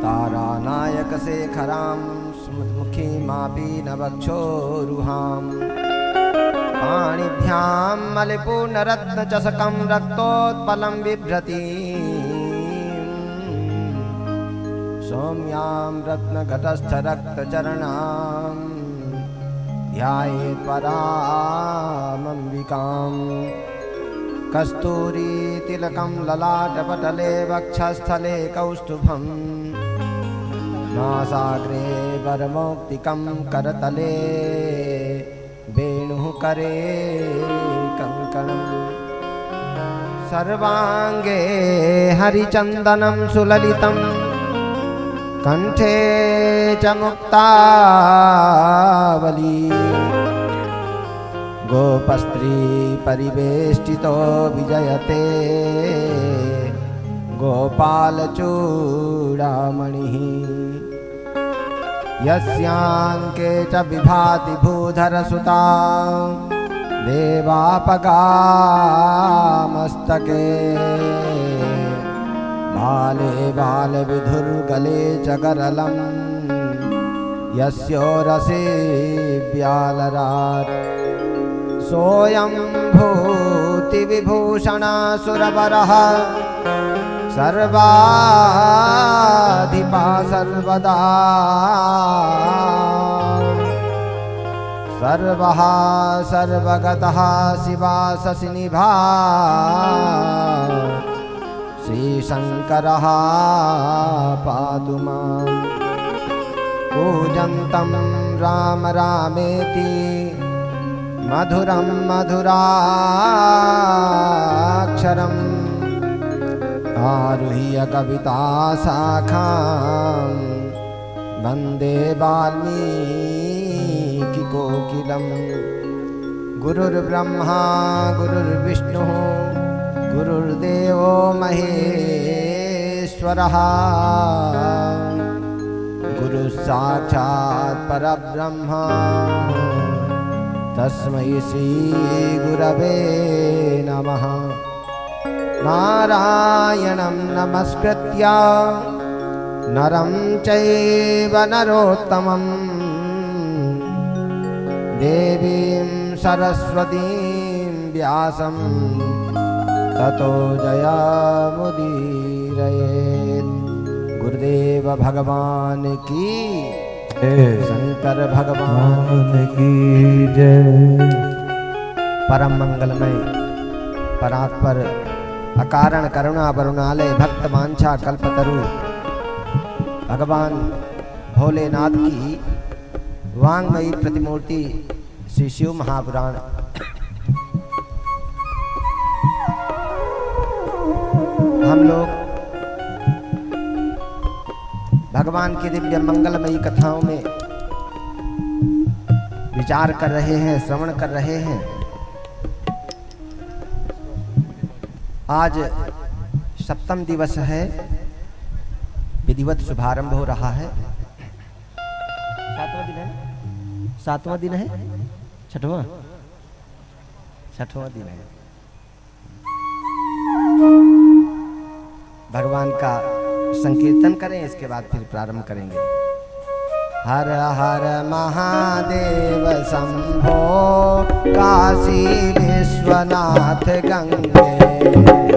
तारानायक शेखरां स्मुखीमापि नवक्षोरुहां पाणिभ्यां मलिपूर्णरत्नचषकं रक्तोत्पलं बिभ्रति सौम्यां रत्नघटस्थरक्तचरणां ध्यायेत् परामम्बिकां कस्तूरी तिलकं ललाटपटले वक्षस्थले कौस्तुभं नासाग्रे वरमौक्तिकं करतले वेणुः करे कङ्कणं सर्वाङ्गे हरिचन्दनं सुललितं कंठे च मुक्तावली गोपस्त्री परिवेष्टितो विजयते गोपालचूडामणिः यस्याङ्के च विभाति भूधरसुता देवापगामस्तके बाले बालविधुर्गले च गरलं यस्योरसे व्यालरात् सोऽयं भूतिविभूषणासुरवरः सर्वाधिपा सर्वदा सर्वः सर्वगतः शिवाससिनिभा श्रीशङ्करः पातु मां कूजन्तं राम रामेति मधुरं मधुराक्षरम् आरुह्य कविताशाखां वन्दे वाल्मीकिकोकिलं गुरुर्ब्रह्मा गुरुर्विष्णुः गुरुर्देवो महेश्वरः गुरुसाक्षात् परब्रह्म तस्मै श्री गुरवे नमः। नारायणं नमस्कृत्य नरं चैव नरोत्तमं देवीं सरस्वतीं व्यासं ततो जयामुदीरयेत्। गुरुदेव भगवान की शंकर भगवान की जय। परम मंगलमय परात्पर अकारण करुणा वरुणालय भक्त वांछा कल्पतरु भगवान भोलेनाथ की वांगमयी प्रतिमूर्ति श्री शिव महापुराण हम लोग भगवान की दिव्य मंगलमयी कथाओं में विचार कर रहे हैं, श्रवण कर रहे हैं। आज सप्तम दिवस है, विधिवत शुभारंभ हो रहा है। सातवां दिन है, सातवां दिन है, छठवां दिन है। भगवान का संकीर्तन करें, इसके बाद फिर प्रारंभ करेंगे। हर हर महादेव शंभो काशी विश्वनाथ गंगे।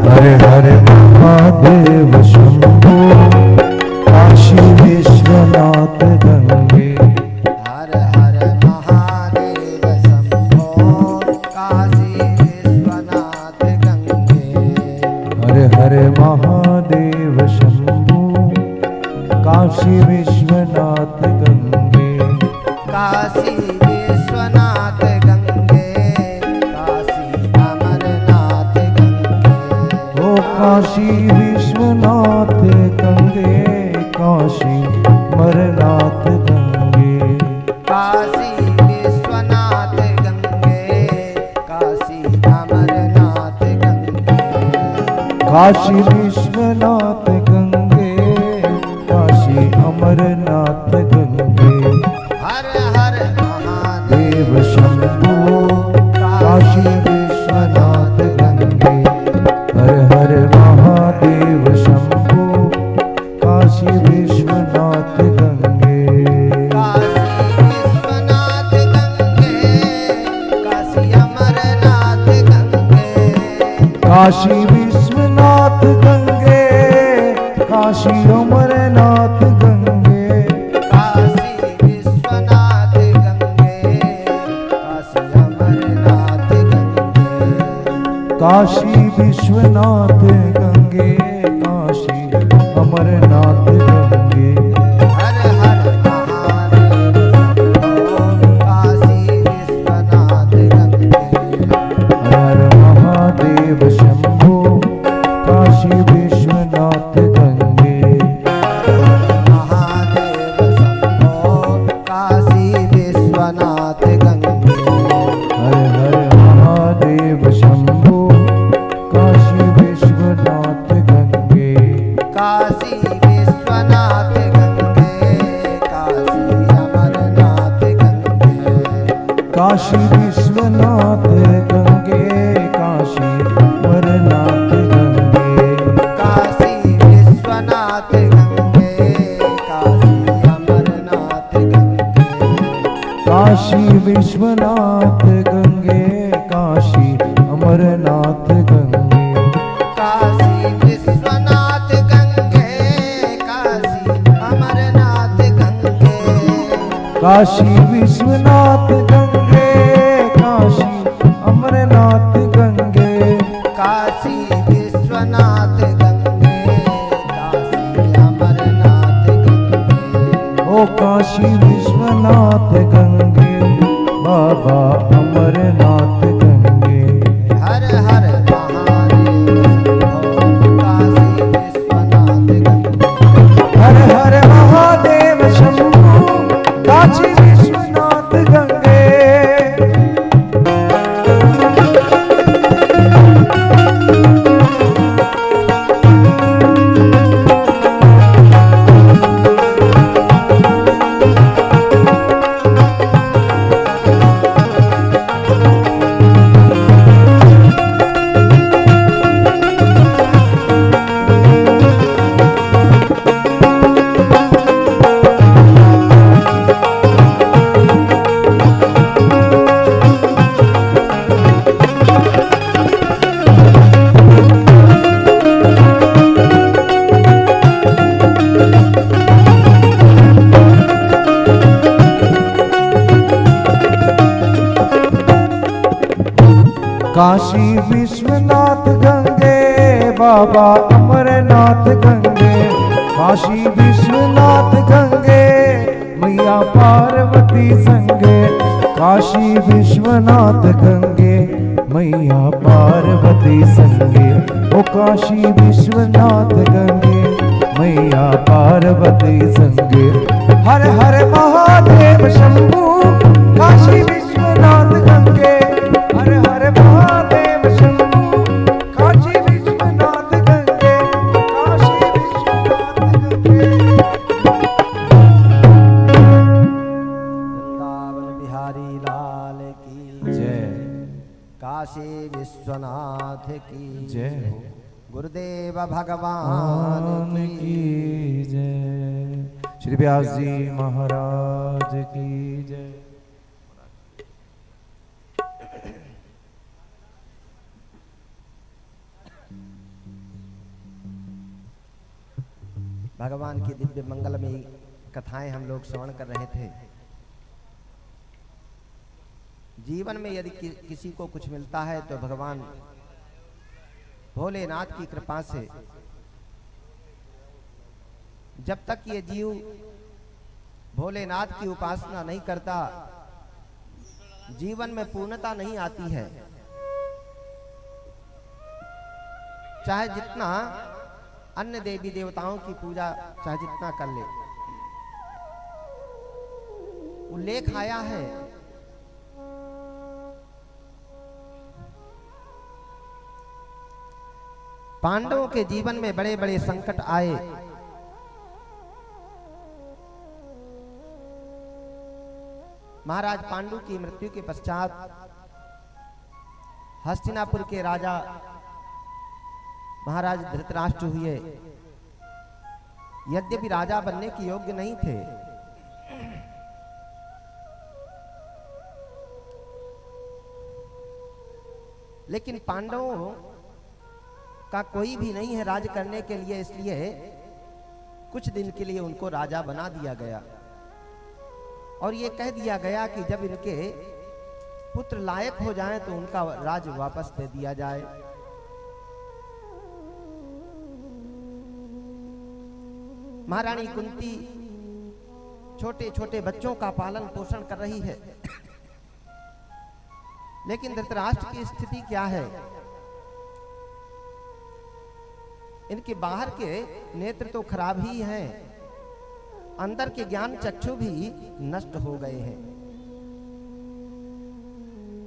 हर हर महादेव शंभो काशी विश्वनाथ गंगे। हर हर महादेव शंभो काशी विश्वनाथ गंगे। हर हर महादेव शंभो काशी विश्वनाथ गंगे। काशी विश्वनाथ गंगे, काशी अमरनाथ गंगे। ओ काशी विश्वनाथ गंगे, काशी अमरनाथ गंगे। काशी विश्वनाथ गंगे, काशी अमरनाथ गंगे। काशी विश्वनाथ गंगे, काशी अमरनाथ गंगे। हर हर महादेव देव शंभो काशी विश्वनाथ गंगे। हर हर महादेव शंभो काशी विश्वनाथ काशी विश्वनाथ गंगे, काशी अमरनाथ गंगे, काशी विश्वनाथ गंगे, काशी अमरनाथ गंगे, काशी विश्वनाथ गंगे, काशी अमरनाथ गंगे। हर हर महादेव शंभो काशी विश्वनाथ गंगे, हर महादेव शंभो काशी विश्वनाथ गंगे। महादेव शंभो काशी विश्वनाथ गंगे, हर हर महादेव शंभो काशी विश्वनाथ गंगे। काशी विश्वनाथ गंगे, काशी अमरनाथ गंगे, काशी विश्वनाथ गंगे, काशी अमरनाथ गंगे। काशी विश्वनाथ गंगे, काशी अमरनाथ गंगे, काशी विश्वनाथ गंगे, काशी अमरनाथ गंगे। काशी विश्वनाथ गंगे, काशी अमरनाथ गंगे, काशी विश्वनाथ गंगे, काशी अमरनाथ गंगे। काशी विश्वनाथ गंगे, काशी अमरनाथ गंगे, ओ काशी विश्वनाथ गंगे, बाबा अमरनाथ गंगे। हर हर महादेव शंभो काशी विश्वनाथ गंगे, हर हर महादेव शंभो काशी विश्वनाथ गंगे। काशी विश्वनाथ गंगे, बाबा अमरनाथ गंगे। काशी विश्वनाथ गंगे, मैया पार्वती संगे। काशी विश्वनाथ गंगे, मैया पार्वती संगे। ओ काशी विश्वनाथ गंगे, मैया पार्वती संगे। हर हर महादेव शंभु काशी विश्वनाथ गंगे। हर हर महादेव शंभु काशी विश्वनाथ गंगे, काशी विश्वनाथ गंगे। वृंदावन बिहारी लाल की जय काशी विश्वनाथ की जय गुरुदेव भगवान की जय। श्री व्यास जी महाराज की जय। भगवान की दिव्य मंगलमयी कथाएं हम लोग श्रवण कर रहे थे। जीवन में यदि किसी को कुछ मिलता है तो भगवान भोलेनाथ की कृपा से। जब तक ये जीव भोलेनाथ की उपासना नहीं करता, जीवन में पूर्णता नहीं आती है। चाहे जितना अन्य देवी देवताओं की पूजा चाहे जितना कर ले, उल्लेख आया है पांडवों के जीवन में बड़े बड़े संकट आए। महाराज पांडु की मृत्यु के पश्चात हस्तिनापुर के राजा महाराज धृतराष्ट्र हुए। यद्यपि राजा बनने के योग्य नहीं थे, लेकिन पांडवों का कोई भी नहीं है राज करने के लिए, इसलिए कुछ दिन के लिए उनको राजा बना दिया गया और ये कह दिया गया कि जब इनके पुत्र लायक हो जाएं तो उनका राज वापस दे दिया जाए। महारानी कुंती छोटे छोटे बच्चों का पालन पोषण कर रही है, लेकिन धृतराष्ट्र की स्थिति क्या है? इनके बाहर के नेत्र तो खराब ही हैं, अंदर के ज्ञान चक्षु भी नष्ट हो गए हैं।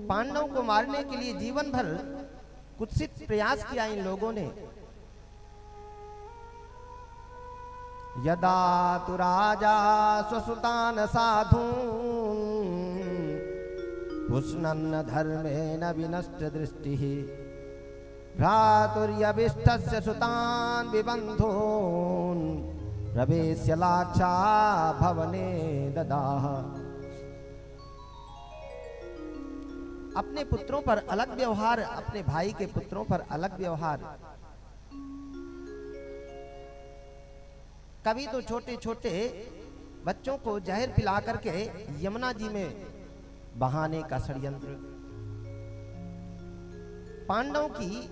पांडवों को मारने के लिए जीवन भर कुत्सित प्रयास किया इन लोगों ने। यदा तु राजा स्वसुतान साधून् पुष्णन्न धर्मेण विनष्ट दृष्टिः भ्रातुर्यभिष्टस्य सुतान् विबन्धून् प्रवेश्य लाक्षा भवने ददाह। अपने पुत्रों पर अलग व्यवहार, अपने भाई के पुत्रों पर अलग व्यवहार। कभी तो छोटे छोटे बच्चों को जहर पिला करके यमुना जी में बहाने का षड्यंत्र। पांडवों की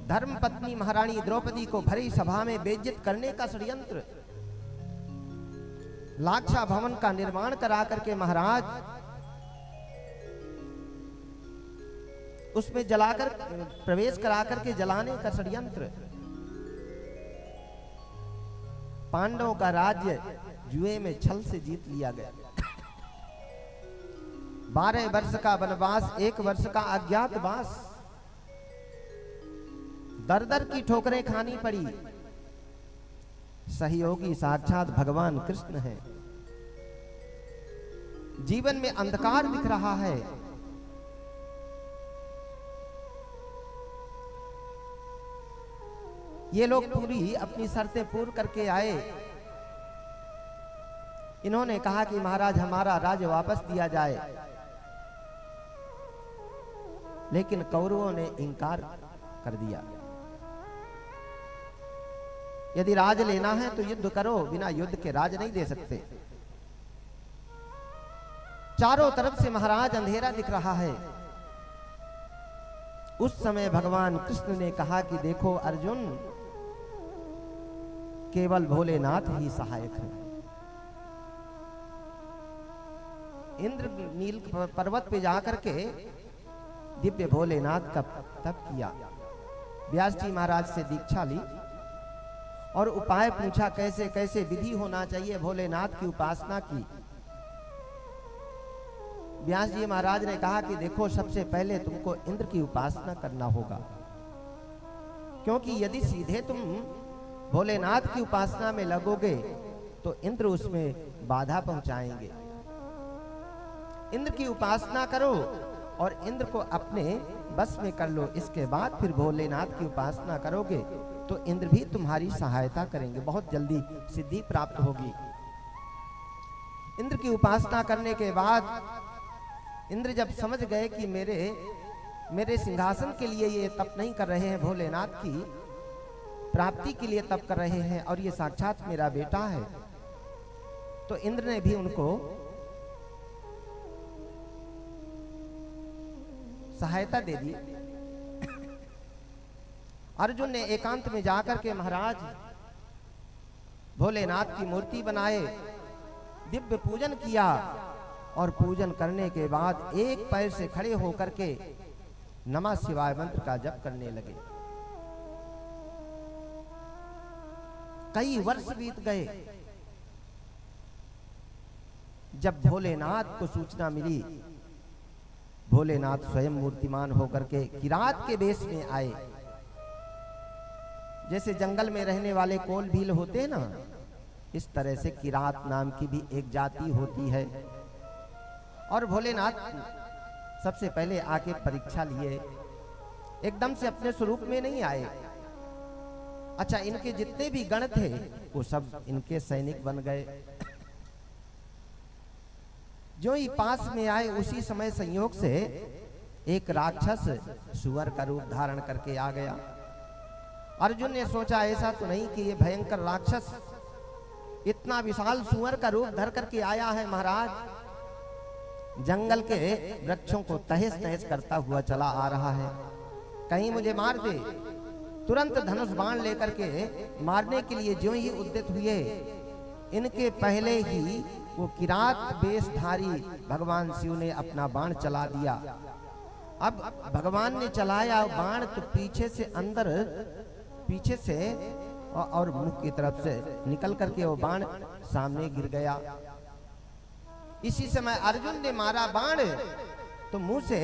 धर्मपत्नी महारानी द्रौपदी को भरी सभा में बेइज्जत करने का षड्यंत्र। लाक्षा भवन का निर्माण करा करके महाराज उसमें जलाकर प्रवेश करा करके जलाने का षड्यंत्र। पांडवों का राज्य जुए में छल से जीत लिया गया। 12 वर्ष का वनवास, 1 वर्ष का अज्ञातवास, दर दर की ठोकरें खानी पड़ी। सहयोगी साक्षात भगवान कृष्ण है। जीवन में अंधकार दिख रहा है। ये लोग पूरी अपनी शर्तें पूर्ण करके आए। इन्होंने कहा कि महाराज हमारा राज्य वापस दिया जाए, लेकिन कौरवों ने इनकार कर दिया। यदि राज लेना है तो युद्ध करो, बिना युद्ध के राज नहीं दे सकते। चारों तरफ से महाराज अंधेरा दिख रहा है। उस समय भगवान कृष्ण ने कहा कि देखो अर्जुन, केवल भोलेनाथ ही सहायक है। इंद्र नील पर्वत पे जाकर के दिव्य भोलेनाथ का तप किया। व्यास जी महाराज से दीक्षा ली और उपाय पूछा, कैसे कैसे विधि होना चाहिए भोलेनाथ की उपासना की। व्यास जी महाराज ने कहा कि देखो सबसे पहले तुमको इंद्र की उपासना करना होगा, क्योंकि यदि सीधे तुम भोलेनाथ की उपासना में लगोगे तो इंद्र उसमें बाधा पहुंचाएंगे। इंद्र की उपासना करो और इंद्र को अपने बस में कर लो। इसके बाद फिर भोलेनाथ की उपासना करोगे तो इंद्र भी तुम्हारी सहायता करेंगे, बहुत जल्दी सिद्धि प्राप्त होगी। इंद्र की उपासना करने के बाद इंद्र जब समझ गए कि मेरे सिंहासन के लिए ये तप नहीं कर रहे हैं, भोलेनाथ की प्राप्ति के लिए तप कर रहे हैं और ये साक्षात मेरा बेटा है, तो इंद्र ने भी उनको सहायता दे दी। अर्जुन ने एकांत में जाकर के महाराज भोलेनाथ की मूर्ति बनाए, दिव्य पूजन किया और पूजन करने के बाद एक पैर से खड़े होकर के नमः शिवाय मंत्र का जप करने लगे। कई वर्ष बीत गए। जब भोलेनाथ को सूचना मिली, भोलेनाथ स्वयं मूर्तिमान होकर के किरात के वेश में आए। जैसे जंगल में रहने वाले कोल भील होते हैं ना, इस तरह से किरात नाम की भी एक जाति होती है। और भोलेनाथ सबसे पहले आके परीक्षा लिए, एकदम से अपने स्वरूप में नहीं आए। अच्छा, इनके जितने भी गण थे वो सब इनके सैनिक बन गए। जो ही पास में आए उसी समय संयोग से एक राक्षस सुअर का रूप धारण करके आ गया। अर्जुन ने सोचा ऐसा तो नहीं कि ये भयंकर राक्षस इतना विशाल सुअर का रूप धर करके आया है महाराज, जंगल के वृक्षों को तहस नहस करता हुआ चला आ रहा है, कहीं मुझे मार दे। तुरंत धनुष बाण लेकर के मारने के लिए जो ही उद्यत हुए, इनके पहले ही वो किरात वेशधारी भगवान शिव ने अपना बाण चला दिया। अब भगवान ने चलाया बाण तो पीछे से अंदर, पीछे से और मुंह की तरफ से निकल करके वो बाण सामने गिर गया। इसी समय अर्जुन ने मारा बाण तो मुंह से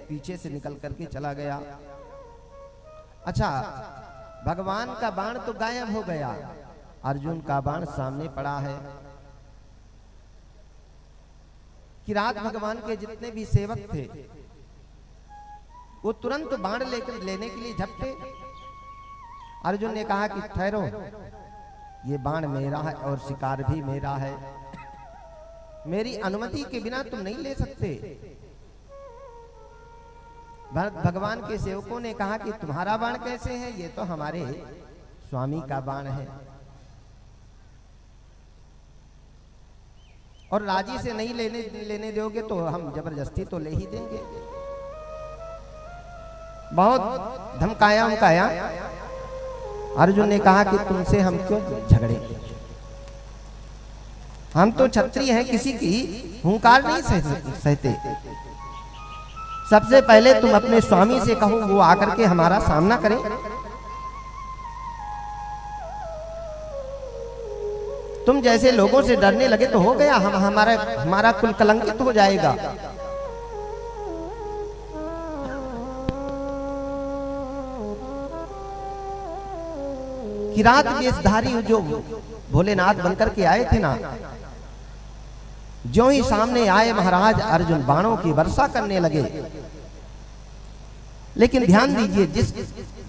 पीछे से निकल करके चला गया। अच्छा, भगवान का बाण तो गायब हो गया, अर्जुन का बाण सामने पड़ा है। किरात भगवान के जितने भी सेवक थे वो तुरंत बाण लेकर लेने के लिए झपटे। अर्जुन ने कहा कि ठहरो, ये बाण मेरा है और शिकार भी मेरा है, मेरी अनुमति के बिना तुम नहीं ले सकते। भगवान के सेवकों ने कहा कि तुम्हारा बाण कैसे है, ये तो हमारे स्वामी का बाण है, और राजी से नहीं लेने दोगे तो हम जबरदस्ती तो ले ही देंगे। बहुत धमकाया उमकाया। अर्जुन ने कहा कि तुमसे हम क्यों झगड़े, हम तो क्षत्रिय हैं, किसी की हुंकार नहीं सहते। सबसे पहले तुम अपने स्वामी से कहो, वो आकर के हमारा सामना करें। तुम जैसे लोगों से डरने लगे तो हो गया, हमारा कुल कलंकित हो जाएगा। किरात वेशधारी जो भोलेनाथ बनकर के आए थे ना, जो ही सामने आए महाराज, अर्जुन बाणों की वर्षा करने लगे। लेकिन ध्यान दीजिए, जिस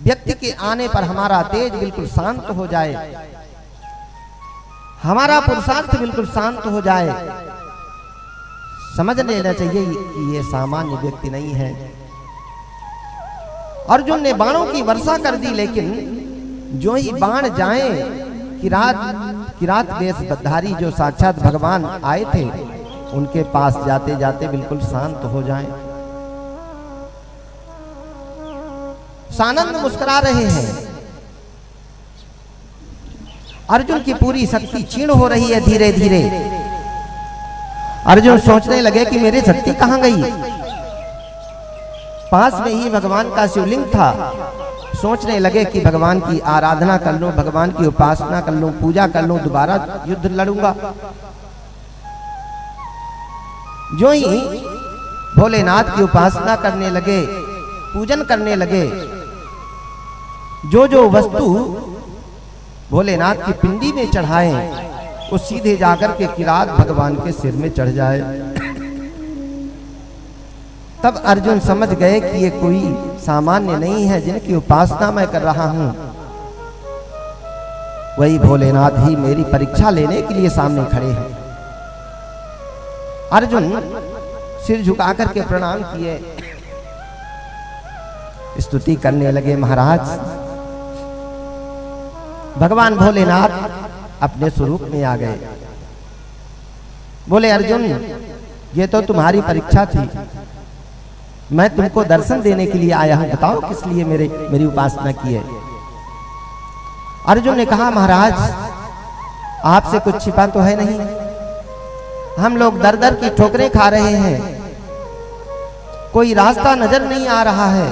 व्यक्ति के आने पर हमारा तेज बिल्कुल शांत हो जाए, हमारा पुरुषार्थ बिल्कुल शांत हो जाए, समझ लेना चाहिए कि ये सामान्य व्यक्ति नहीं है। अर्जुन ने बाणों की वर्षा कर दी, लेकिन जो ही बाण जाए, किरात वेशधारी जो साक्षात भगवान आए थे, उनके पास जाते जाते बिल्कुल शांत हो जाए। सानंद मुस्कुरा रहे हैं। अर्जुन की पूरी शक्ति क्षीण हो रही है धीरे धीरे। अर्जुन सोचने लगे कि मेरी शक्ति कहां गई। पास में ही भगवान का शिवलिंग था। सोचने लगे कि भगवान की आराधना कर लूं, भगवान की उपासना कर लूं, पूजा कर लूं, दोबारा युद्ध लड़ूंगा। जो ही भोलेनाथ की उपासना करने लगे, पूजन करने लगे, जो जो वस्तु भोलेनाथ की पिंडी में चढ़ाए, वो सीधे जाकर के किरात भगवान के सिर में चढ़ जाए। तब अर्जुन समझ गए कि ये कोई सामान्य नहीं है, जिनकी उपासना मैं कर रहा हूं, वही भोलेनाथ ही मेरी परीक्षा लेने के लिए सामने खड़े हैं। अर्जुन सिर झुकाकर के प्रणाम किए, स्तुति करने लगे। महाराज, भगवान भोलेनाथ अपने स्वरूप में आ गए। बोले, अर्जुन, ये तो तुम्हारी परीक्षा थी, मैं तुमको दर्शन देने के लिए आया हूं, बताओ किस लिए मेरी उपासना की है। अर्जुन ने कहा, महाराज, आपसे कुछ छिपा तो है नहीं, हम लोग दर दर की ठोकरें खा रहे हैं, कोई रास्ता नजर नहीं आ रहा है,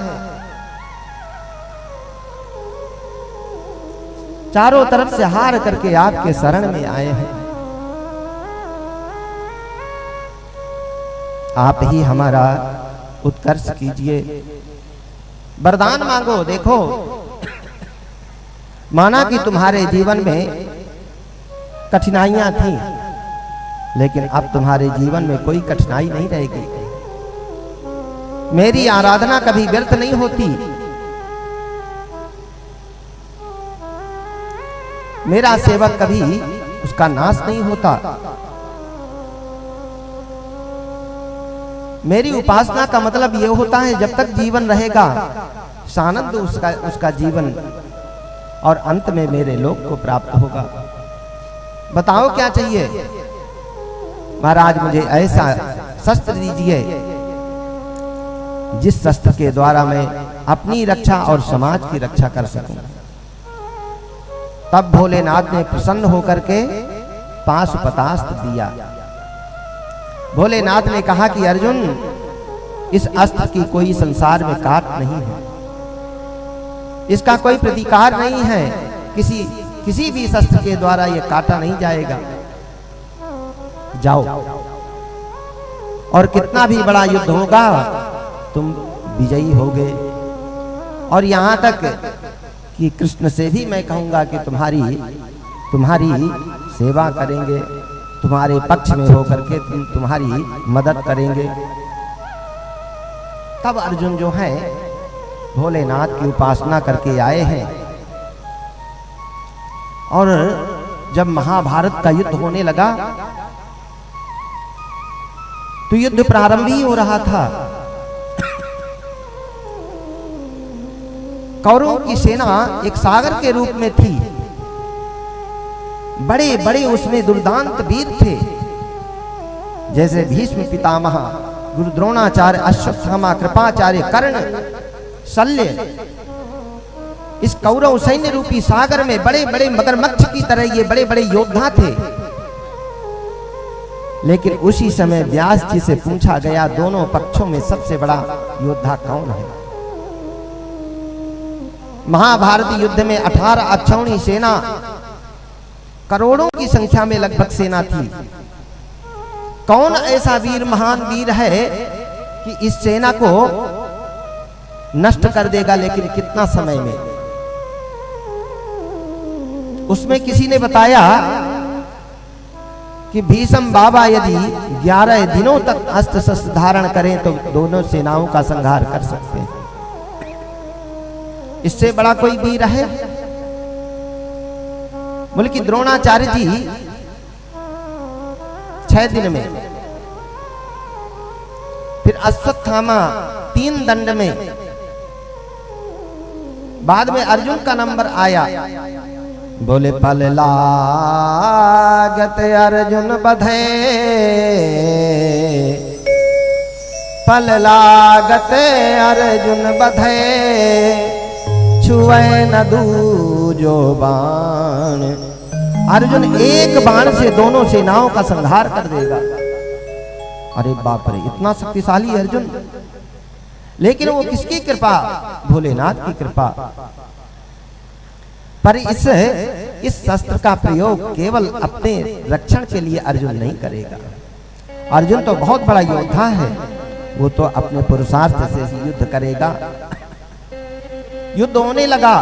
चारों तरफ से हार करके आपके शरण में आए हैं, आप ही हमारा उत्कर्ष कीजिए, वरदान मांगो। देखो, माना कि तुम्हारे जीवन में कठिनाइयां थी, लेकिन अब तुम्हारे जीवन में कोई कठिनाई नहीं रहेगी। मेरी आराधना कभी व्यर्थ नहीं होती, मेरा सेवक कभी उसका नाश नहीं होता। मेरी उपासना का मतलब यह होता है, जब तक जीवन रहेगा सानंद उसका जीवन और अंत में मेरे लोक को प्राप्त होगा। बताओ क्या चाहिए? महाराज मुझे ऐसा शस्त्र दीजिए जिस शस्त्र के द्वारा मैं अपनी रक्षा और समाज की रक्षा कर सकूं। तब भोलेनाथ ने प्रसन्न होकर के पाशुपतास्त्र दिया। भोलेनाथ ने कहा कि अर्जुन, इस अस्त्र की कोई संसार में काट नहीं है, इसका कोई प्रतिकार नहीं है, किसी भी शस्त्र के द्वारा यह काटा नहीं जाएगा। जाओ, और कितना भी बड़ा युद्ध होगा तुम विजयी होगे। और यहां तक कि कृष्ण से भी मैं कहूंगा कि तुम्हारी सेवा करेंगे, तुम्हारे पक्ष में होकर के तुम्हारी मदद करेंगे। तब अर्जुन जो है भोलेनाथ की उपासना करके आए हैं। और जब महाभारत का युद्ध होने लगा तो युद्ध प्रारंभ ही हो रहा था। कौरवों की सेना एक सागर के रूप में थी। बड़े बड़े उसमें दुर्दांत वीर थे, जैसे भीष्म पितामह, गुरु द्रोणाचार्य, अश्वत्थामा, कृपाचार्य, कर्ण, शल्य। इस कौरव सैन्य रूपी सागर में बड़े बड़े मगरमच्छ की तरह ये बड़े बड़े योद्धा थे। लेकिन उसी समय व्यास जी से पूछा गया, दोनों पक्षों में सबसे बड़ा योद्धा कौन है? महाभारत युद्ध में 18 अक्षौणी सेना, करोड़ों की संख्या में लगभग सेना थी। कौन ऐसा वीर, महान वीर है कि इस सेना को नष्ट कर देगा, लेकिन कितना समय में? उसमें किसी ने बताया कि भीष्म बाबा यदि 11 दिनों तक अस्त्र शस्त्र धारण करें तो दोनों सेनाओं का संहार कर सकते हैं। इससे बड़ा कोई वीर है? बोले कि द्रोणाचार्य जी 6 दिन में, फिर अश्वत्थामा 3 दंड में, बाद में अर्जुन का नंबर आया। बोले फल लागत अर्जुन बधे, फल लागत अर्जुन बधे, छुए न दूजो बाण। अर्जुन एक बाण से दोनों सेनाओं का संहार कर देगा। अरे बाप रे, इतना शक्तिशाली अर्जुन! लेकिन वो किसकी कृपा? भोलेनाथ की कृपा। पर इस शस्त्र का प्रयोग केवल अपने रक्षण के लिए अर्जुन नहीं करेगा। अर्जुन तो बहुत बड़ा योद्धा है, वो तो अपने पुरुषार्थ से ही युद्ध करेगा। युद्ध होने लगा।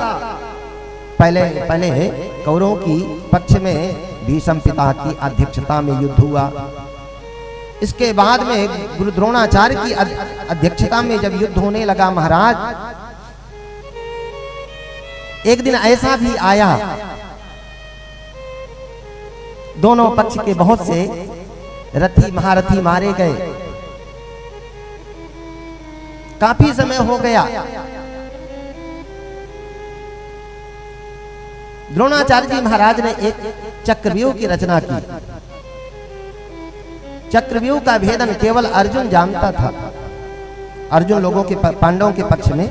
पहले कौरवों की पक्ष में भीष्म पिता की अध्यक्षता में युद्ध हुआ। इसके बाद में गुरु द्रोणाचार्य की अध्यक्षता में जब युद्ध होने लगा महाराज, एक दिन ऐसा भी आया, दोनों पक्ष के बहुत से रथी महारथी मारे गए। काफी समय हो गया। द्रोणाचार्य जी महाराज ने एक चक्रव्यूह की रचना की। चक्रव्यूह का भेदन केवल अर्जुन जानता था। अर्जुन लोगों के पांडवों के पक्ष में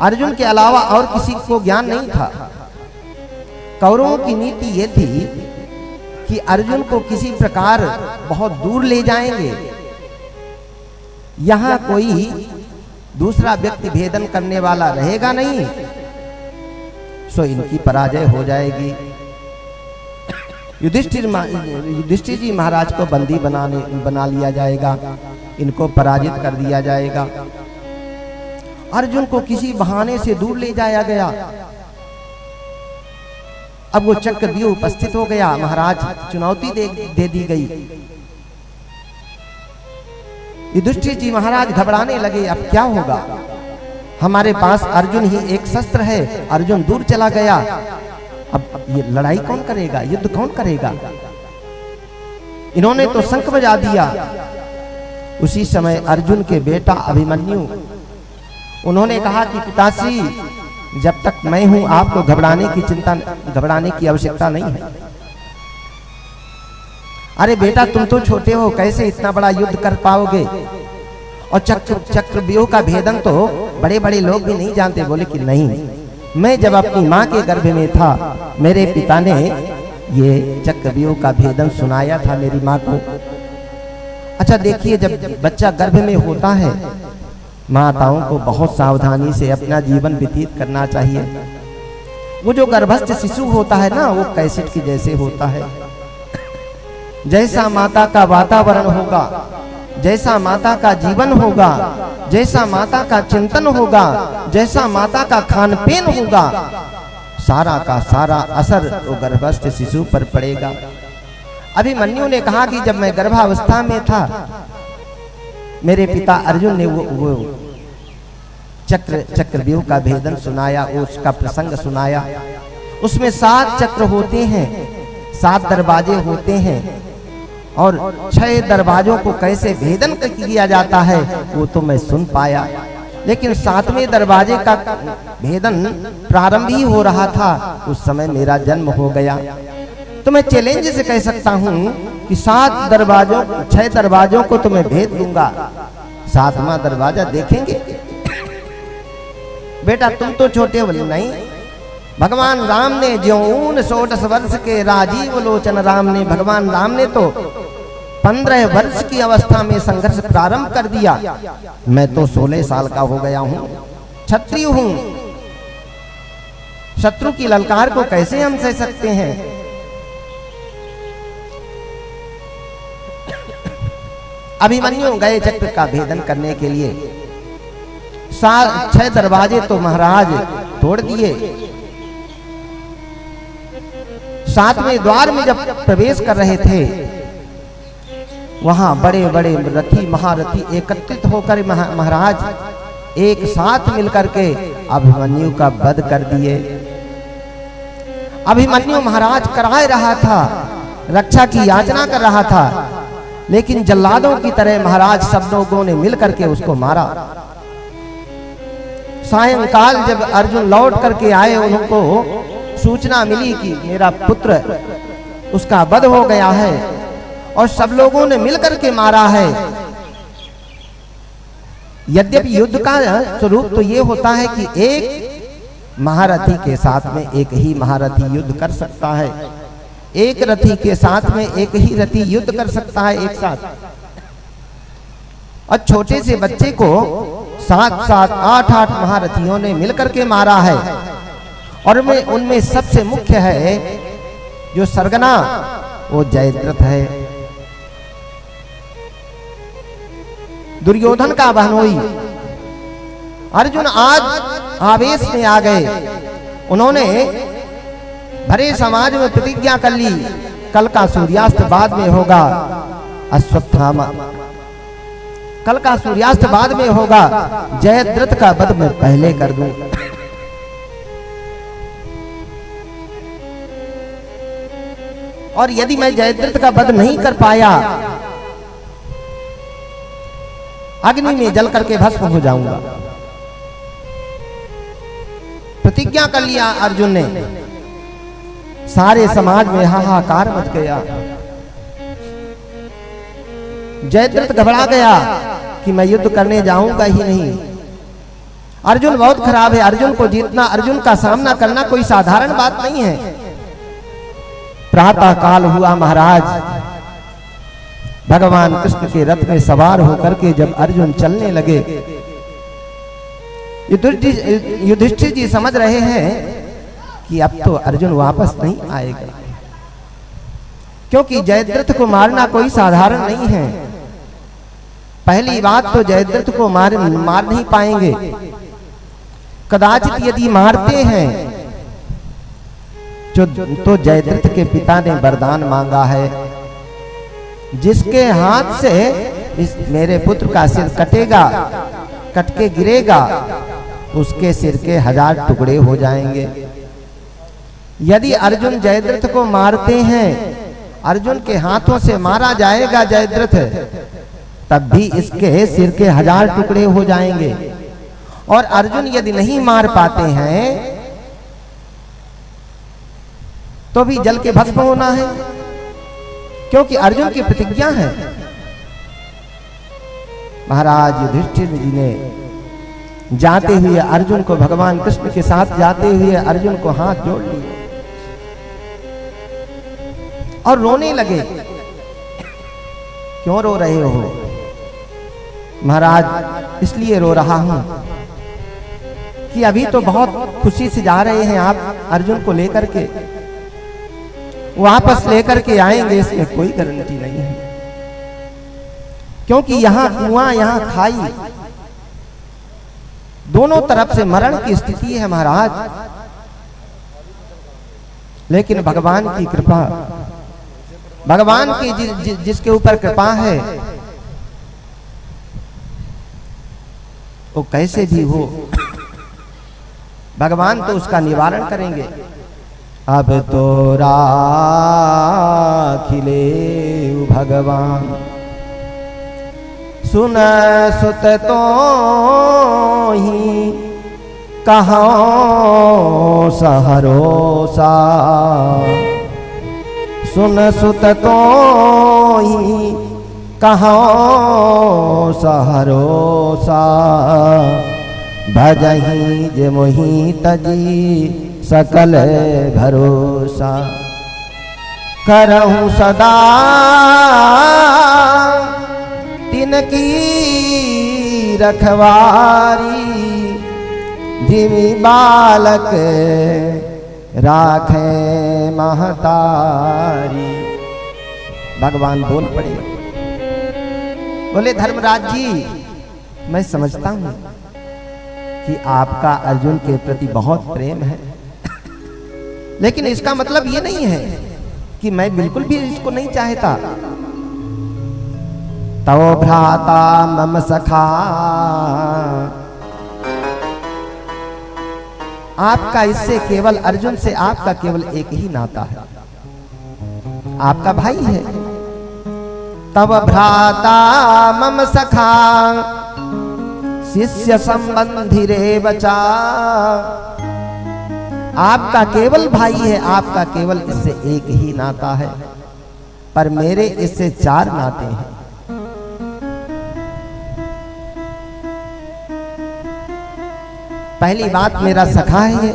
अर्जुन के अलावा और किसी को ज्ञान नहीं था। कौरवों की नीति ये थी कि अर्जुन को किसी प्रकार बहुत दूर ले जाएंगे, यहां कोई दूसरा व्यक्ति भेदन करने वाला रहेगा नहीं, सो इनकी पराजय हो जाएगी। युधिष्ठिर जी महाराज को बंदी बना लिया जाएगा, इनको पराजित कर दिया जाएगा। अर्जुन को किसी बहाने से दूर ले जाया गया। अब वो चक्रव्यूह उपस्थित हो गया। महाराज चुनौती दे दी गई। युधिष्ठिर जी महाराज घबराने लगे, अब क्या होगा? हमारे पास अर्जुन ही एक शस्त्र है, अर्जुन दूर चला गया, अब ये लड़ाई कौन करेगा, युद्ध कौन करेगा? इन्होंने तो शंख बजा दिया। उसी समय अर्जुन के बेटा अभिमन्यु, उन्होंने कहा कि पिताश्री जब तक मैं हूं आपको घबराने की आवश्यकता नहीं है। अरे बेटा तुम तो छोटे हो, कैसे इतना बड़ा युद्ध कर पाओगे? और चक्रव्यूह का भेदन तो बड़े बड़े लोग भी नहीं जानते। बोले कि नहीं, मैं जब अपनी माँ के गर्भ में था मेरे पिता ने ये चक्रव्यूह का भेदन सुनाया था मेरी माँ को। अच्छा देखिए, जब बच्चा गर्भ में होता है माताओं को बहुत सावधानी से अपना जीवन व्यतीत करना चाहिए। वो जो गर्भस्थ शिशु होता है ना, वो कैसेट की जैसे होता है। जैसा माता का वातावरण होगा, जैसा माता का जीवन होगा, जैसा माता का चिंतन होगा, जैसा माता का खान पीन होगा, सारा का सारा असर वो गर्भस्थ शिशु पर पड़ेगा। अभिमन्यु ने कहा कि जब मैं गर्भावस्था में था मेरे पिता अर्जुन ने वो चक्रव्यूह का भेदन सुनाया, उसका प्रसंग सुनाया। उसमें 7 चक्र होते हैं, 7 दरवाजे होते हैं, और 6 दरवाजों को कैसे भेदन किया जाता है वो तो मैं सुन पाया। लेकिन 7वें दरवाजे का भेदन प्रारंभ ही हो रहा था, उस समय मेरा जन्म हो गया। तो मैं चैलेंज से कह सकता हूं कि 6 दरवाजों को तो मैं भेद दूंगा, 7वां दरवाजा देखेंगे। बेटा तुम तो छोटे हो। नहीं, भगवान राम ने जो 69 वर्ष के राजीव लोचन राम ने, भगवान राम ने तो 15 वर्ष की अवस्था में संघर्ष प्रारंभ कर दिया। मैं तो 16 साल का हो गया हूं, क्षत्रिय हूं। शत्रु की ललकार को कैसे हम सह सकते हैं? अभिमन्यु गए चक्र का भेदन करने के लिए। 6 दरवाजे तो महाराज तोड़ दिए। 7वें द्वार में जब प्रवेश कर रहे थे, वहां बड़े बड़े रथी महारथी एकत्रित होकर महाराज एक साथ मिलकर के अभिमन्यु का वध कर दिए। अभिमन्यु महाराज कराए रहा था, रक्षा की याचना कर रहा था, लेकिन जल्लादों की तरह महाराज सब लोगों ने मिलकर के उसको मारा। सायंकाल जब अर्जुन लौट करके आए, उनको सूचना मिली कि मेरा पुत्र उसका वध हो गया है और सब लोगों ने मिलकर के मारा है। यद्यपि युद्ध का स्वरूप तो ये होता है कि एक महारथी के साथ में एक ही महारथी युद्ध कर सकता है, एक रथी के साथ में एक ही रथी युद्ध कर सकता है एक साथ। और छोटे से बच्चे को 7-7, 8-8 महारथियों ने मिलकर के मारा है। और उनमें सबसे मुख्य है जो सरगना, वो जयद्रथ है, दुर्योधन का बहनोई। अर्जुन आज आवेश में आ गए। उन्होंने भरे समाज में प्रतिज्ञा कर ली, कल का सूर्यास्त बाद में होगा अश्वत्थामा, कल का सूर्यास्त बाद में होगा, जयद्रथ का वध मैं पहले कर दूं। और यदि मैं जयद्रथ का वध नहीं कर पाया, अग्नि में जल करके भस्म हो जाऊंगा। प्रतिज्ञा कर लिया अर्जुन ने। सारे समाज में हाहाकार मच गया। जयद्रथ घबरा गया कि मैं युद्ध करने जाऊंगा ही नहीं। अर्जुन बहुत खराब है, अर्जुन को जीतना, अर्जुन का सामना करना कोई साधारण बात नहीं है। प्रातः काल हुआ, महाराज भगवान कृष्ण के रथ में सवार होकर के जब अर्जुन चलने लगे, युधिष्ठिर जी समझ रहे हैं कि अब तो अर्जुन वापस नहीं आएगा, क्योंकि जयद्रथ को मारना कोई साधारण नहीं है। पहली बात तो जयद्रथ को मार नहीं पाएंगे। कदाचित यदि मारते हैं तो जयद्रथ के पिता ने वरदान मांगा है, जिसके हाथ से मेरे पुत्र का सिर कटेगा, कट के गिरेगा, उसके सिर के 1000 टुकड़े हो जाएंगे। यदि अर्जुन जयद्रथ को मारते हैं, अर्जुन के हाथों से मारा जाएगा जयद्रथ, तब भी इसके सिर के 1000 टुकड़े हो जाएंगे। और अर्जुन यदि नहीं मार पाते हैं तो भी जल के भस्म होना है, क्योंकि अर्जुन की प्रतिज्ञा है। महाराज युधिष्ठिर जी ने जाते हुए अर्जुन को, भगवान कृष्ण के साथ जाते हुए अर्जुन को हाथ जोड़ लिए और रोने लगे। क्यों रो रहे हो? महाराज इसलिए रो रहा हूं कि अभी तो बहुत खुशी से जा रहे हैं आप अर्जुन को लेकर के, वापस लेकर के आएंगे इसमें कोई गारंटी नहीं है, क्योंकि यहां कुआं यहां खाई, दोनों तरफ से मरण की स्थिति है महाराज। लेकिन भगवान की कृपा, भगवान की जिसके ऊपर कृपा है वो कैसे भी हो भगवान तो उसका निवारण करेंगे। अब तो राखिले भगवान सुन सुत तो ही कहो सहरोसा, सुन सुत तो ही कहो सहरोसा, भजही जे मोहि तजी सकल भरोसा, करहूं सदा तिनकी रखवारी, जिमी बालक राखे महतारी। भगवान बोल पड़े, बोले धर्मराज जी मैं समझता हूं कि आपका अर्जुन के प्रति बहुत प्रेम है, लेकिन इसका मतलब ये नहीं है कि मैं बिल्कुल भी इसको नहीं चाहता। तव भ्राता मम सखा, आपका इससे केवल अर्जुन से आपका केवल एक ही नाता है, आपका भाई है। तव भ्राता मम सखा शिष्य संबंधी रे बचा, आपका केवल भाई है, आपका केवल इससे एक ही नाता है, पर मेरे इससे 4 नाते हैं। पहली बात मेरा सखा है ये,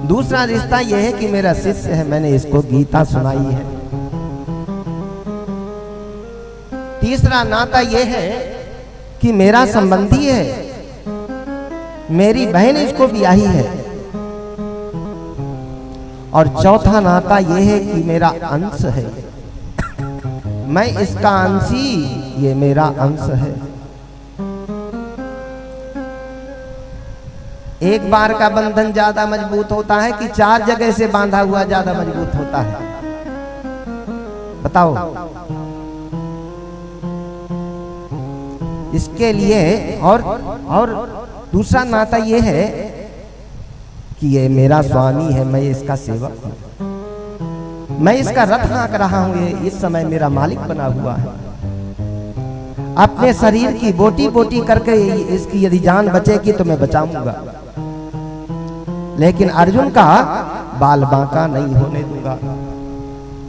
दूसरा रिश्ता यह है कि मेरा शिष्य है, मैंने इसको गीता सुनाई है। तीसरा नाता यह है कि मेरा संबंधी है, मेरी बहन इसको ब्याही है। और चौथा नाता यह है कि मेरा अंश है, मैं इसका अंशी, ये मेरा अंश है। एक बार का बंधन ज्यादा मजबूत होता है कि 4 जगह से बांधा हुआ ज्यादा मजबूत होता है? बताओ। इसके लिए और दूसरा नाता यह है कि ये मेरा स्वामी है, मैं इसका सेवक हूं, मैं इसका रथ हाँक रहा हूं, ये इस समय मेरा मालिक बना हुआ है। अपने शरीर की बोटी बोटी करके इसकी यदि जान बचेगी तो मैं बचाऊंगा, लेकिन अर्जुन का बाल बांका नहीं होने दूंगा।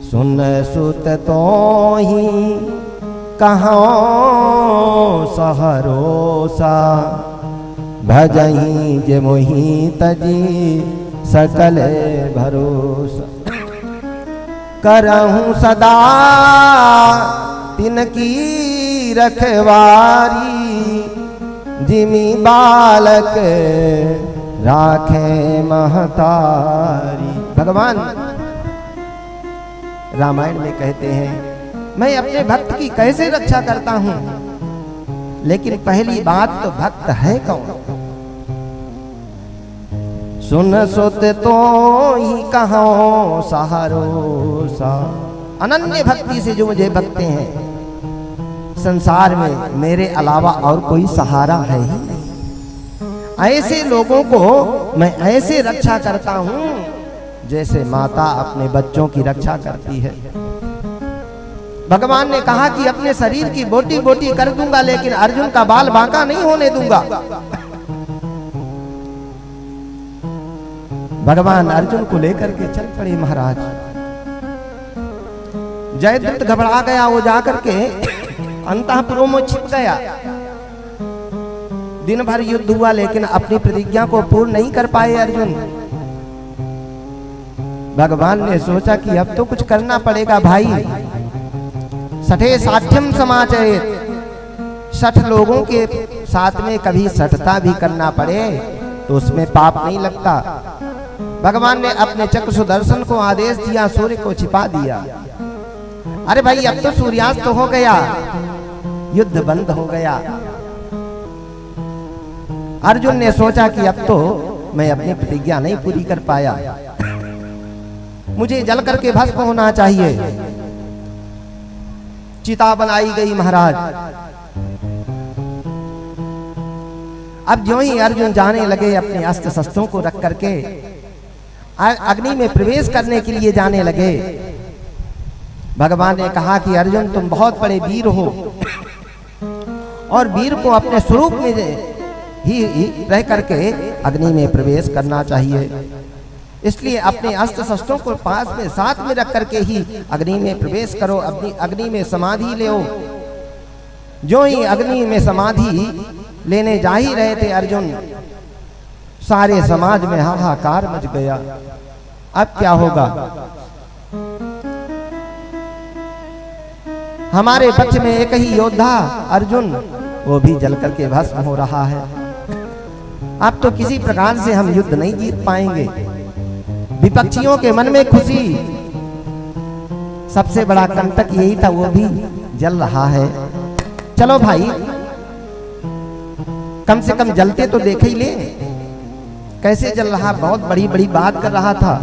सुन सुत तो ही कहो सहरोसा, भजही जे मोहि तजी सकल भरोसा, करहूं सदा तिनकी रखवारी, जिमी बालक राखे महतारी। भगवान रामायण में कहते हैं मैं अपने भक्त की कैसे रक्षा करता हूं, लेकिन पहली बात तो भक्त है कौन? सुन सुत तो ही कहो सहारोसा, अनन्य भक्ति से जो मुझे भक्ते हैं, संसार में मेरे अलावा और कोई सहारा है ही नहीं। ऐसे लोगों को मैं ऐसे रक्षा करता हूं जैसे माता अपने बच्चों की रक्षा करती है। भगवान ने कहा कि अपने शरीर की बोटी बोटी कर दूंगा, लेकिन अर्जुन का बाल बांका नहीं होने दूंगा। भगवान अर्जुन को लेकर के चल पड़े महाराज। जयद्रथ घबरा गया, वो जाकर के अंतःपुरों में छिप गया। दिन भर युद्ध हुआ, लेकिन अपनी प्रतिज्ञा को पूर्ण नहीं कर पाए अर्जुन। भगवान ने सोचा कि अब तो कुछ करना पड़ेगा भाई। सठे साठ्यम समाचरित, 60 लोगों के साथ में कभी सठता भी करना पड़े तो उसमें पाप नहीं लगता। भगवान ने अपने चक्र सुदर्शन को आदेश दिया, सूर्य को छिपा दिया। अरे भाई अब तो सूर्यास्त हो गया, युद्ध बंद हो गया। अर्जुन ने सोचा कि अब तो मैं अपनी प्रतिज्ञा नहीं पूरी कर पाया, मुझे जल करके भस्म होना चाहिए। चिता बनाई गई महाराज। अब जो ही अर्जुन जाने लगे, अपने अस्त्र शस्त्रों को रख करके अग्नि में प्रवेश करने के लिए जाने लगे। भगवान ने कहा कि अर्जुन तुम बहुत बड़े वीर हो और वीर को अपने स्वरूप में ही रह करके अग्नि में प्रवेश करना चाहिए। इसलिए अपने अस्त्र शस्त्रों को पास में साथ में रख करके ही अग्नि में प्रवेश करो, अग्नि में समाधि ले। जो ही अग्नि में समाधि लेने जा ही रहे थे अर्जुन, सारे समाज में हाहाकार मच गया। अब क्या होगा? हमारे पक्ष में एक ही योद्धा अर्जुन, वो भी जल करके भस्म हो रहा है। अब तो किसी प्रकार से हम युद्ध नहीं जीत पाएंगे। विपक्षियों के मन में खुशी, सबसे बड़ा कंटक यही था, वो भी जल रहा है। चलो भाई, कम से कम जलते तो देख ही ले कैसे जल रहा। बहुत बड़ी बड़ी बात कर रहा था।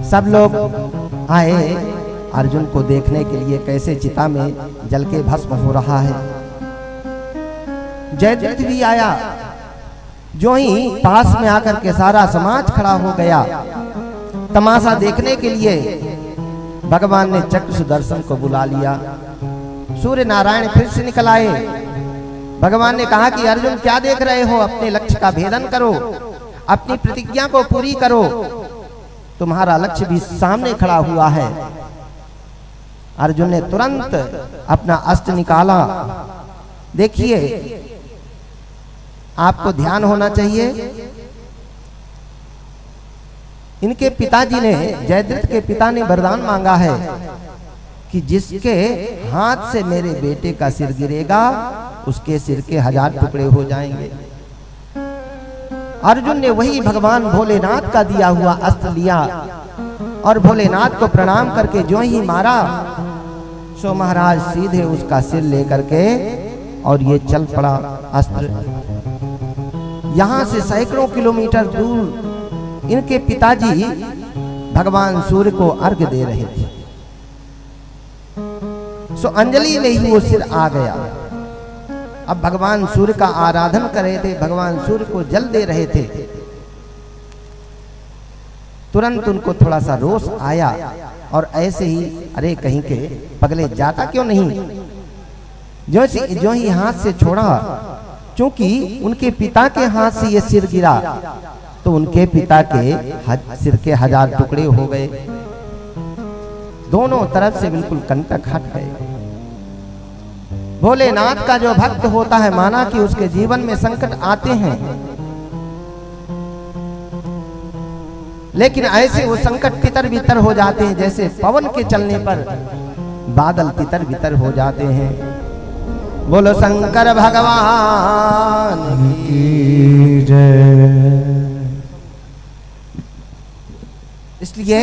सब लोग आए अर्जुन को देखने के लिए, कैसे चिता में जल के भस्म हो रहा है। जयद्रथ भी आया। जो ही पास में आकर के सारा समाज खड़ा हो गया तमाशा देखने के लिए। भगवान ने चक्र सुदर्शन को बुला लिया। सूर्य नारायण फिर से निकल आए। भगवान ने कहा कि अर्जुन क्या देख रहे हो, अपने लक्ष्य का भेदन करो, अपनी प्रतिज्ञा को पूरी करो। तुम्हारा लक्ष्य भी सामने खड़ा हुआ है। अर्जुन ने तुरंत अपना अस्त्र निकाला। देखिए, आपको ध्यान होना चाहिए। इनके पिताजी ने, जयद्रथ के पिता ने वरदान मांगा है कि जिसके हाथ से मेरे बेटे का सिर गिरेगा उसके सिर के 1000 टुकड़े हो जाएंगे। अर्जुन ने वही भगवान भोलेनाथ का दिया हुआ अस्त्र लिया और भोलेनाथ को प्रणाम करके जो ही मारा, सो महाराज सीधे उसका सिर लेकर के और ये चल पड़ा अस्त्र। यहां से सैकड़ों किलोमीटर दूर इनके पिताजी भगवान सूर्य को अर्घ्य दे रहे थे। सो अंजलि में ही वो सिर आ गया। अब भगवान सूर्य का आराधन कर रहे थे, भगवान सूर्य को जल दे रहे थे। तुरंत उनको थोड़ा सा रोष आया और ऐसे ही, अरे कहीं के पगले जाता क्यों नहीं। जो ही हाथ से छोड़ा, क्योंकि उनके पिता के हाथ से ये सिर गिरा तो उनके पिता के सिर के 1000 टुकड़े हो गए। दोनों तरफ से बिल्कुल कंटक हट गए। भोलेनाथ का जो भक्त होता है, माना कि उसके जीवन में संकट आते हैं, लेकिन ऐसे वो संकट तितर बितर हो जाते हैं, जैसे पवन के चलने पर बादल तितर बितर हो जाते हैं। बोलो शंकर भगवान की जय। इसलिए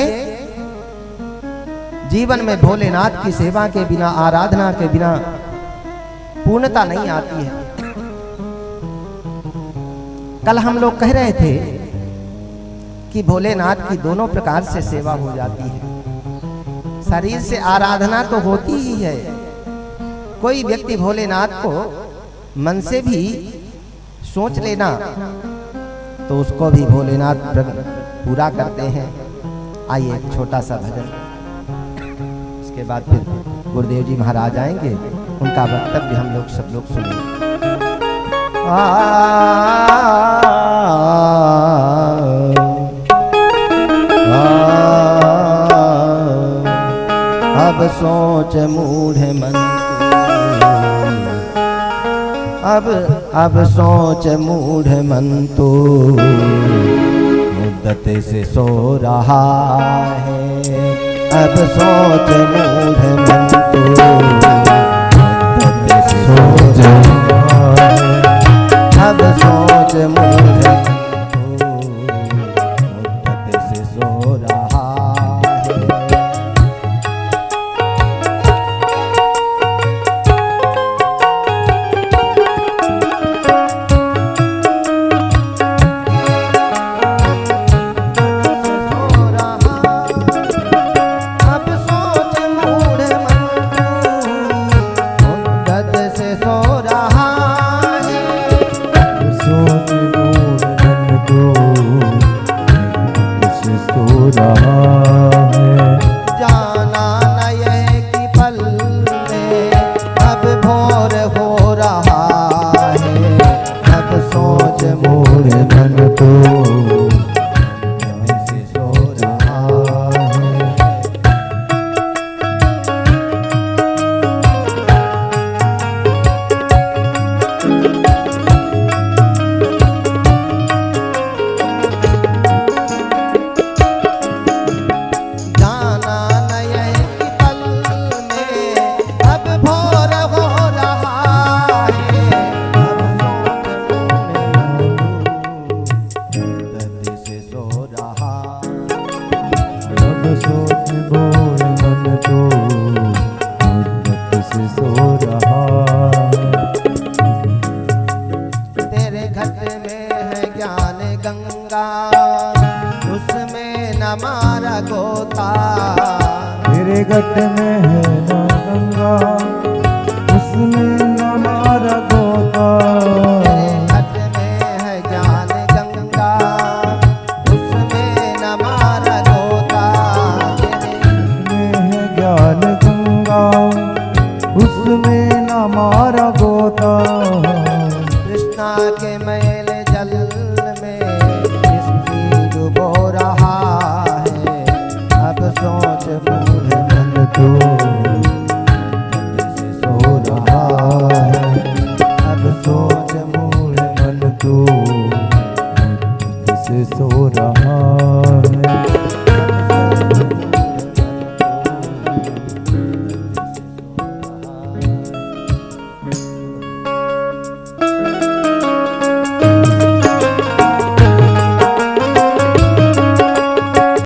जीवन में भोलेनाथ की सेवा के बिना, आराधना के बिना पूर्णता नहीं आती है। कल हम लोग कह रहे थे कि भोलेनाथ की दोनों प्रकार से सेवा हो जाती है। शरीर से आराधना तो होती ही है। कोई व्यक्ति भोलेनाथ को मन से भी सोच लेना तो उसको भी भोलेनाथ पूरा करते हैं। आइए एक छोटा सा भजन, उसके बाद फिर गुरुदेव जी महाराज आएंगे, उनका वक्तव्य हम लोग सब लोग सुनेंगे। अब सोच मूढ़ मन, अब सोच मूढ़ मन तो मुद्दत से सो रहा है। अब सोच मूढ़ मन तो मुद्दत से सो रहा है। अब सोच मूढ़ मन तो मुद्दत से सो रहा है। तेरे घट में है ज्ञान गंगा, उसमें न मारा गोता। तेरे घट में है ना गंगा, उसमें न मारा गोता।